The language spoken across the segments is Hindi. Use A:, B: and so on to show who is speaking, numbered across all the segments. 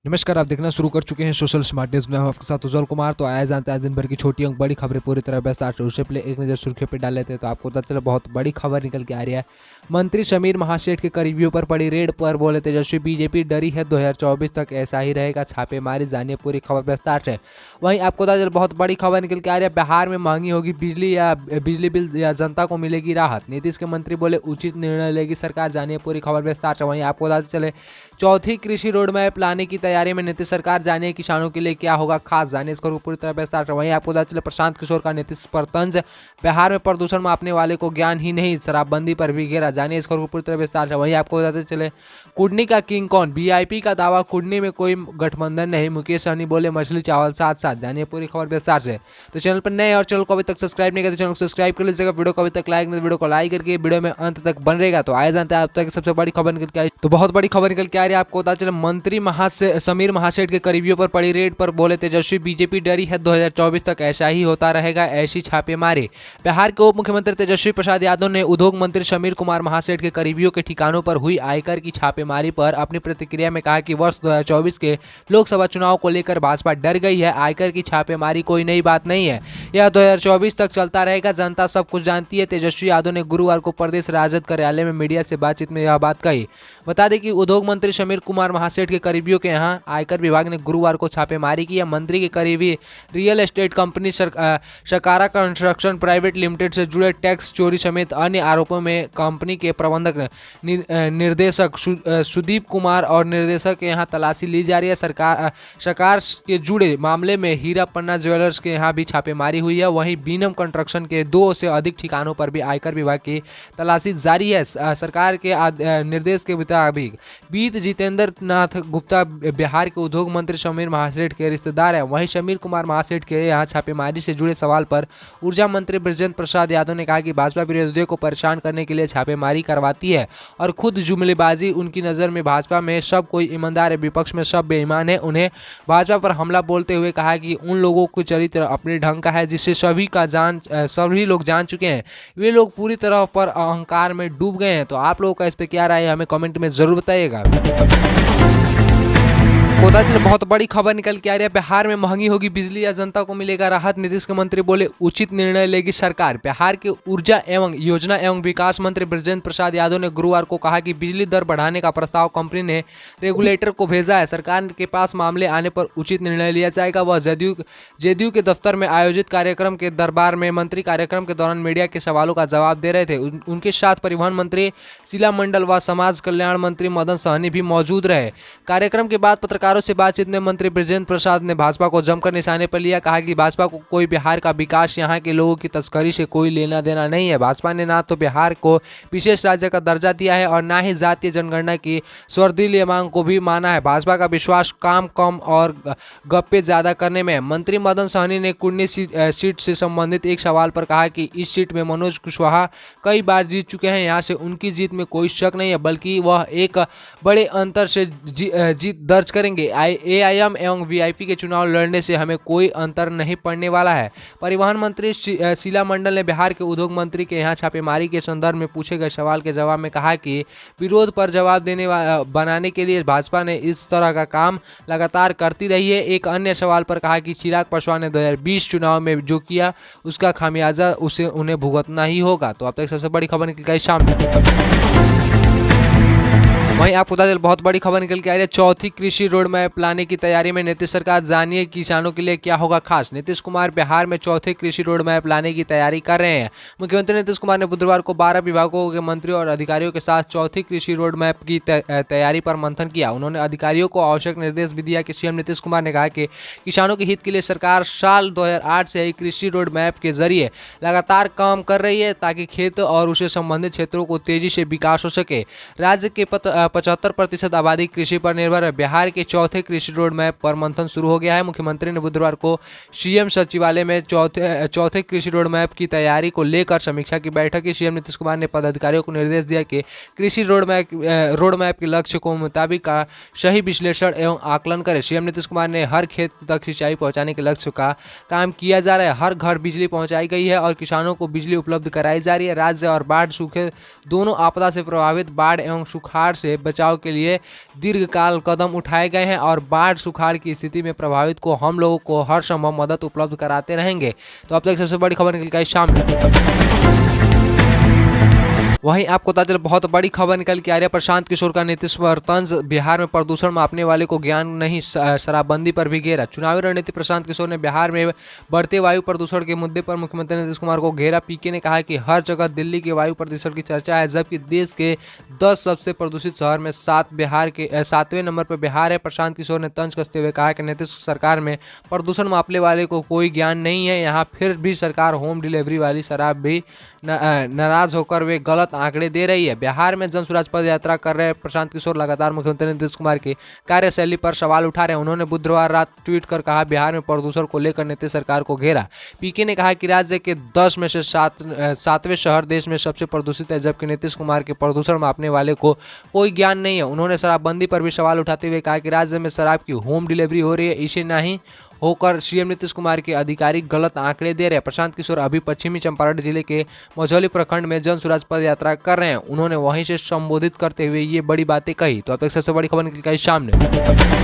A: नमस्कार, आप देखना शुरू कर चुके हैं सोशल स्मार्ट न्यूज में। हम आपके साथ उज्जवल कुमार। तो आया जानते हैं आज दिन भर की छोटी और बड़ी खबरें पूरी तरह व्यस्त आज उससे पहले एक नज़र सुर्खियों पर डाल लेते हैं। तो आपको पता चला बहुत बड़ी खबर निकल के आ रही है। मंत्री समीर महासेठ के करीबियों पर पड़ी रेड पर बोले तेजस्वी बीजेपी डरी है 2024 तक ऐसा ही रहेगा छापेमारी। जानिए पूरी खबर विस्तार से। वहीं आपको पता चला बहुत बड़ी खबर निकल के आ रही है। बिहार में महंगी होगी बिजली या बिजली बिल या जनता को मिलेगी राहत। नीतीश के मंत्री बोले उचित निर्णय लेगी सरकार। जानिए पूरी खबर विस्तार से। वहीं आपको पता चले चौथी कृषि रोड मैप लाने की तैयारी में नीतीश सरकार। जानिए किसानों के लिए क्या होगा खास। जानिए इसको पूरी तरह विस्तार से। वहीं आपको पता चले प्रशांत किशोर का नीतीश पर तंज। बिहार में प्रदूषण मापने वाले को ज्ञान ही नहीं, शराबबंदी पर भी घेरा। जानिए इसको पूरी तरह विस्तार से। वहीं आपको बताते चले कुडनी का किंग कौन, वीआईपी का दावा कुडनी में कोई गठबंधन नहीं। मुकेश सहनी बोले मछली चावल साथ साथ। जानिए पूरी खबर विस्तार से। तो चैनल पर नए और चैनल को अभी तक सब्सक्राइब नहीं किया तो चैनल को सब्सक्राइब कर लीजिएगा। वीडियो को अभी तक लाइक नहीं, वीडियो को लाइक करके वीडियो में अंत तक बन रहेगा। तो आए जानते हैं अब तक सबसे बड़ी खबर निकल के आई। तो बहुत बड़ी खबर निकल के आ रही है। आपको पता चला मंत्री समीर महासेठ के करीबियों पर पड़ी रेड पर बोले तेजस्वी बीजेपी डरी है 2024 तक ऐसा ही होता रहेगा ऐसी छापेमारी। बिहार के उप मुख्यमंत्री तेजस्वी प्रसाद यादव ने उद्योग मंत्री समीर कुमार महासेठ के करीबियों के ठिकानों पर हुई आयकर की छापेमारी पर अपनी प्रतिक्रिया में कहा कि वर्ष 2024 के लोकसभा चुनाव को लेकर भाजपा डर गई है। आयकर की छापेमारी कोई नई बात नहीं है, यह 2024 तक चलता रहेगा, जनता सब कुछ जानती है। तेजस्वी यादव ने गुरुवार को प्रदेश राजद कार्यालय में मीडिया से बातचीत में यह बात कही। बता दें कि उद्योग मंत्री समीर कुमार महासेठ के करीबियों के यहां आयकर विभाग ने गुरुवार को छापेमारी की। मंत्री के करीबी real estate company Shakara construction private limited से जुड़े टैक्स चोरी समेत अन्य आरोपों में कंपनी के प्रबंधक निर्देशक सुदीप कुमार और निर्देशक के यहाँ तलाशी ली जा रही है। शकार के जुड़े मामले में हीरा पन्ना ज्वेलर्स के यहाँ भी छापेमारी हुई है। वहीं बीनम कंस्ट्रक्शन के 2 से अधिक ठिकानों पर भी आयकर विभाग की तलाशी जारी है। सरकार के निर्देश के मुताबिक बीत जितेंद्र नाथ गुप्ता बिहार के उद्योग मंत्री समीर महासेठ के रिश्तेदार हैं। वहीं समीर कुमार महासेठ के यहाँ छापेमारी से जुड़े सवाल पर ऊर्जा मंत्री बृजेंद्र प्रसाद यादव ने कहा कि भाजपा विरोधियों को परेशान करने के लिए छापेमारी करवाती है और खुद जुमलेबाजी। उनकी नज़र में भाजपा में सब कोई ईमानदार है, विपक्ष में सब बेईमान है। उन्हें भाजपा पर हमला बोलते हुए कहा कि उन लोगों को चरित्र अपने ढंग का है जिससे सभी लोग जान चुके हैं। वे लोग पूरी तरह पर अहंकार में डूब गए हैं। तो आप लोगों का इस पे क्या राय है हमें कमेंट में जरूर बताइएगा। पता चले बहुत बड़ी खबर निकल के आ रही है। बिहार में महंगी होगी बिजली या जनता को मिलेगा राहत। नीतीश के मंत्री बोले उचित निर्णय लेगी सरकार। बिहार के ऊर्जा एवं योजना एवं विकास मंत्री बृजेंद्र प्रसाद यादव ने गुरुवार को कहा कि बिजली दर बढ़ाने का प्रस्ताव कंपनी ने रेगुलेटर को भेजा है। सरकार के पास मामले आने पर उचित निर्णय लिया जाएगा। वह जेडीयू के दफ्तर में आयोजित कार्यक्रम के दरबार में मंत्री कार्यक्रम के दौरान मीडिया के सवालों का जवाब दे रहे थे। उनके साथ परिवहन मंत्री शीला मंडल व समाज कल्याण मंत्री मदन सहनी भी मौजूद रहे। कार्यक्रम के बाद पत्रकारों से बातचीत में मंत्री बृजेंद्र प्रसाद ने भाजपा को जमकर निशाने पर लिया। कहा कि भाजपा को कोई बिहार का विकास, यहाँ के लोगों की तस्करी से कोई लेना देना नहीं है। भाजपा ने ना तो बिहार को विशेष राज्य का दर्जा दिया है और ना ही जातीय जनगणना की स्वर्दीय मांग को भी माना है। भाजपा का विश्वास काम कम और गप्पे ज्यादा करने में है। मंत्री मदन सहनी ने कुडनी सीट से संबंधित एक सवाल पर कहा कि इस सीट में मनोज कुशवाहा कई बार जीत चुके हैं, यहाँ से उनकी जीत में कोई शक नहीं है, बल्कि वह एक बड़े अंतर से जीत दर्ज करेंगे। एआईएम एवं वीआईपी के चुनाव लड़ने से हमें कोई अंतर नहीं पड़ने वाला है। परिवहन मंत्री शीला मंडल ने बिहार के उद्योग मंत्री के यहाँ छापेमारी के संदर्भ में पूछे गए सवाल के जवाब में कहा कि विरोध पर जवाब बनाने के लिए भाजपा ने इस तरह का काम लगातार करती रही है। एक अन्य सवाल पर कहा कि चिराग पासवान ने 2020 चुनाव में जो किया उसका खामियाजा उसे उन्हें भुगतना ही होगा। तो अब तक सबसे बड़ी खबर निकल गई सामने। वहीं आपको पता चल बहुत बड़ी खबर निकल के आ रही है। चौथी कृषि रोड मैप लाने की तैयारी में नीतीश सरकार। जानिए किसानों के लिए क्या होगा खास। नीतीश कुमार बिहार में चौथे कृषि रोड मैप लाने की तैयारी कर रहे हैं। मुख्यमंत्री नीतीश कुमार ने बुधवार को 12 विभागों के मंत्रियों और अधिकारियों के साथ चौथी कृषि रोड मैप की तैयारी पर मंथन किया। उन्होंने अधिकारियों को आवश्यक निर्देश भी दिया कि सीएम नीतीश कुमार ने कहा कि किसानों के हित के लिए सरकार साल 2008 से ही कृषि रोड मैप के जरिए लगातार काम कर रही है ताकि खेत और उससे संबंधित क्षेत्रों को तेजी से विकास हो सके। राज्य के 75% आबादी कृषि पर निर्भर है। बिहार के चौथे कृषि रोड मैप पर मंथन शुरू हो गया है। मुख्यमंत्री ने बुधवार को सीएम सचिवालय में चौथे कृषि रोड मैप की तैयारी को लेकर समीक्षा की बैठक की। सीएम नीतीश कुमार ने पदाधिकारियों को निर्देश दिया कि कृषि रोड मैप के लक्ष्य को मुताबिक का सही विश्लेषण एवं आकलन करें। सीएम नीतीश कुमार ने हर खेत तक सिंचाई पहुंचाने के लक्ष्य का काम किया जा रहा है। हर घर बिजली पहुंचाई गई है और किसानों को बिजली उपलब्ध कराई जा रही है। राज्य और बाढ़ सूखे दोनों आपदा से प्रभावित बाढ़ एवं सुखाड़ से से बचाव के लिए दीर्घकाल कदम उठाए गए हैं और बाढ़ सुखाड़ की स्थिति में प्रभावित को हम लोगों को हर संभव मदद उपलब्ध कराते रहेंगे। तो अब तक सबसे बड़ी खबर निकल के आई शाम में। वहीं आपको पता चले बहुत बड़ी खबर निकल के आ रही है, प्रशांत किशोर का नीतीश पर तंज, बिहार में प्रदूषण मापने वाले को ज्ञान नहीं, शराबबंदी पर भी घेरा। चुनावी रणनीति, प्रशांत किशोर ने बिहार में बढ़ते वायु प्रदूषण के मुद्दे पर मुख्यमंत्री नीतीश कुमार को घेरा। पीके ने कहा कि हर जगह दिल्ली के वायु प्रदूषण की चर्चा है, जबकि देश के 10 सबसे प्रदूषित शहर में 7वें नंबर पर बिहार है। प्रशांत किशोर ने तंज कसते हुए कहा कि नीतीश सरकार में प्रदूषण मापने वाले को कोई ज्ञान नहीं है, यहाँ फिर भी सरकार होम डिलीवरी वाली शराब भी नाराज होकर वे गलत आंकड़े दे रही है। बिहार में जन स्वराज पद यात्रा कर रहे प्रशांत किशोर लगातार मुख्यमंत्री नीतीश कुमार की कार्यशैली पर सवाल उठा रहे हैं। उन्होंने बुधवार रात ट्वीट कर कहा, बिहार में प्रदूषण को लेकर नीतीश सरकार को घेरा। पीके ने कहा कि राज्य के 10 में से 7वें शहर देश में सबसे प्रदूषित है, जबकि नीतीश कुमार के प्रदूषण मापने वाले को कोई ज्ञान नहीं है। उन्होंने शराबबंदी पर भी सवाल उठाते हुए कहा कि राज्य में शराब की होम डिलीवरी हो रही है, इसे नहीं होकर सीएम नीतीश कुमार के अधिकारी गलत आंकड़े दे रहे हैं। प्रशांत किशोर अभी पश्चिमी चंपारण जिले के मझौली प्रखंड में जन स्वराज पद यात्रा कर रहे हैं। उन्होंने वहीं से संबोधित करते हुए ये बड़ी बातें कही। तो अब तक सबसे बड़ी खबर निकल के आई सामने।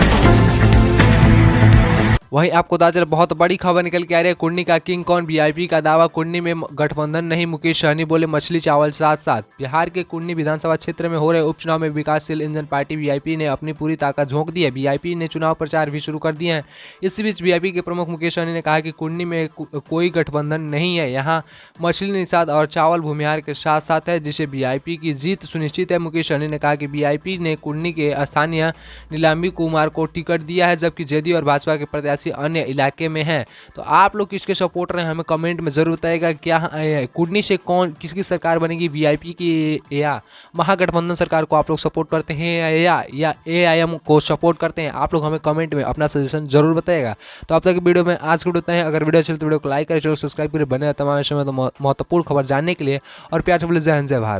A: वहीं आपको पता चले बहुत बड़ी खबर निकल के आ रही है, कुन्नी का किंग कौन, वीआईपी का दावा, कुन्नी में गठबंधन नहीं, मुकेश सहनी बोले मछली चावल साथ साथ। बिहार के कुन्नी विधानसभा क्षेत्र में हो रहे उपचुनाव में विकासशील इंजन पार्टी वीआईपी ने अपनी पूरी ताकत झोंक दी है। वीआईपी ने चुनाव प्रचार भी शुरू कर दिए हैं। इसी बीच वीआईपी के प्रमुख मुकेश सहनी ने कहा कि कुन्नी में कोई गठबंधन नहीं है, यहाँ मछली निषाद और चावल भूमिहार के साथ साथ है, जिसे वीआईपी की जीत सुनिश्चित है। मुकेश सहनी ने कहा कि वीआईपी ने कुन्नी के स्थानीय नीलांबी कुमार को टिकट दिया है, जबकि जेडीयू और भाजपा के प्रत्याशी अन्य इलाके में हैं। तो आप लोग किसके सपोर्टर हैं हमें कमेंट में जरूर बताइएगा। क्या कुन्नी से कौन किसकी सरकार बनेगी, वीआईपी की या महागठबंधन सरकार को आप लोग सपोर्ट करते हैं या एआईएम को सपोर्ट करते हैं? आप लोग हमें कमेंट में अपना सजेशन जरूर बताइएगा। तो अब तक वीडियो में आज के वीडियो है। अगर वीडियो अच्छी तो वीडियो को लाइक करें, चैनल सब्सक्राइब करें, बने तमाम समय तो महत्वपूर्ण खबर जानने के लिए। और प्यार से बोले जय हिंद जय भारत।